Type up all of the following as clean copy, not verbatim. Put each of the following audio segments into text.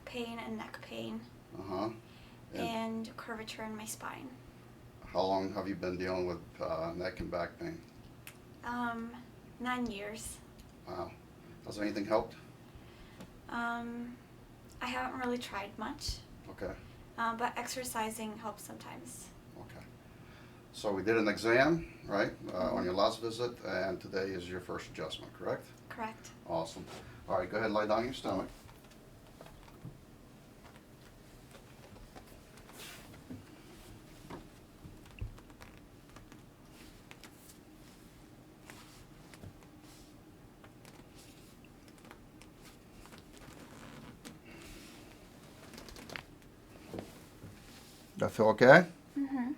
pain and neck pain. Uh-huh. And curvature in my spine. How long have you been dealing with neck and back pain? 9 years. Wow. Has anything helped? I haven't really tried much. Okay. But exercising helps sometimes. Okay. So we did an exam, right, on your last visit, and today is your first adjustment, correct? Correct. Awesome. All right, go ahead and lie down on your stomach. That feel okay? Mm-hmm.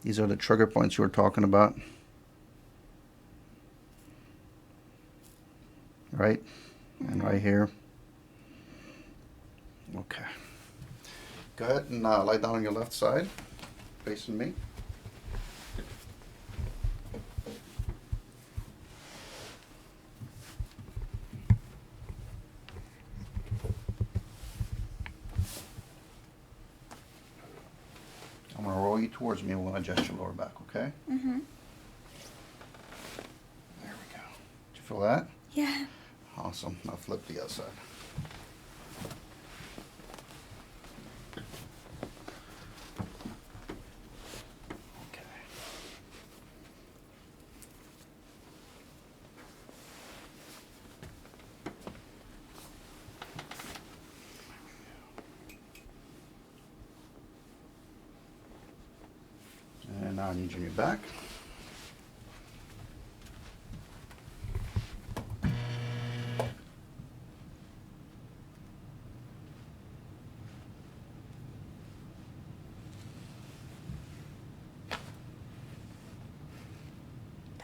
These are the trigger points you were talking about. Right? And right here. Okay. Go ahead and lie down on your left side, facing me. I'm going to roll you towards me and we'll adjust your lower back, okay? Mm-hmm. There we go. Did you feel that? Yeah. Awesome. Now flip the other side. Okay. And now I need your back.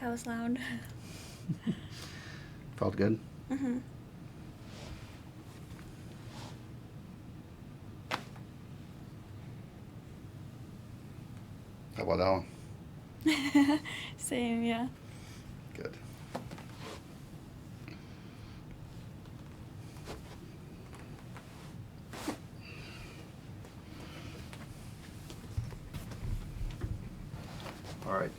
That was loud. Felt good? Mm-hmm. How about that one? Same, yeah. Good. All right.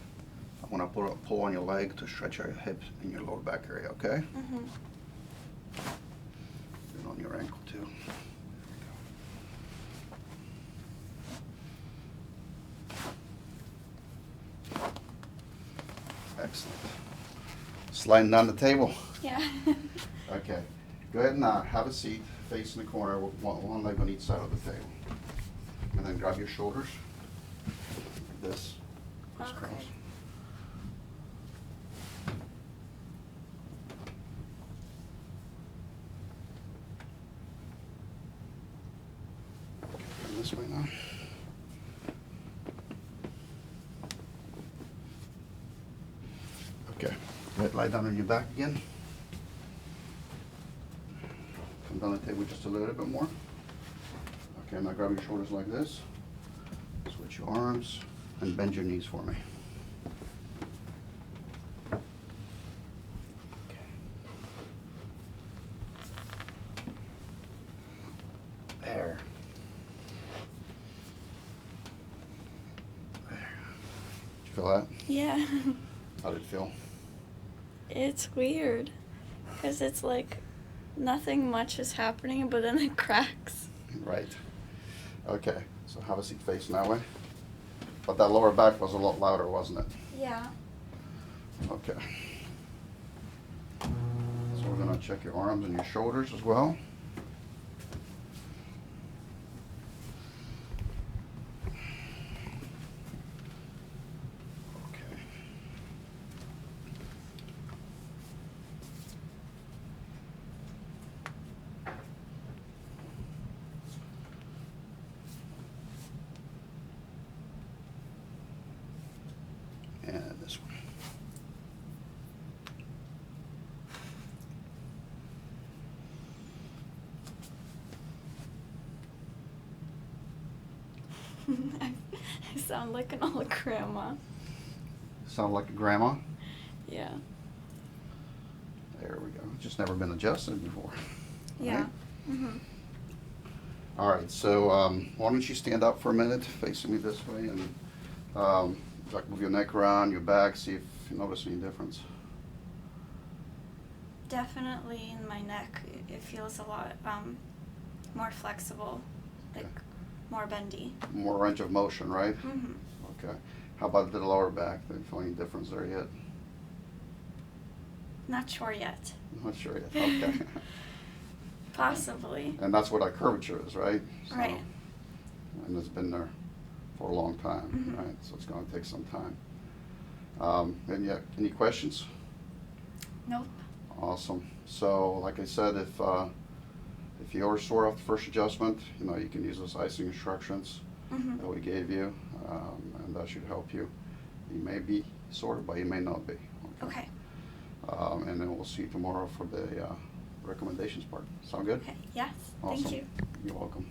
I'm going to pull on your leg to stretch your hips and your lower back area, okay? Mm-hmm. And on your ankle, too. Excellent. Sliding down the table. Yeah. Okay. Go ahead and have a seat facing the corner with one leg on each side of the table. And then grab your shoulders like this. Crisscross. Okay. Turn this way now. Okay. Go ahead, lie down on your back again. Come down the table just a little bit more. Okay, now grab your shoulders like this. Switch your arms and bend your knees for me. There. There. Did you feel that? Yeah. How did it feel? It's weird. Because it's like nothing much is happening, but then it cracks. Right. Okay, so have a seat facing that way. But that lower back was a lot louder, wasn't it? Yeah. Okay. So we're going to check your arms and your shoulders as well. Okay. And this one. I sound like an old grandma. Sound like a grandma? Yeah. There we go. Just never been adjusted before. Yeah. Right? Mhm. All right, so why don't you stand up for a minute, facing me this way, and like move your neck around, your back, see if you notice any difference. Definitely in my neck, it feels a lot more flexible, like Okay. more bendy. More range of motion, right? Mhm. Okay. How about the lower back? Do you feel any difference there yet? Not sure yet. Not sure yet. Okay. Possibly. And that's what our curvature is, right? Right. And it's been there for a long time, Mhm. right? So it's going to take some time. And yeah, any questions? Nope. Awesome. So, like I said, if you are sore after the first adjustment, you can use those icing instructions Mhm. that we gave you, and that should help you. You may be sore, but you may not be. Okay. And then we'll see you tomorrow for the recommendations part. Sound good? Okay. Yes. Awesome. Thank you. You're welcome.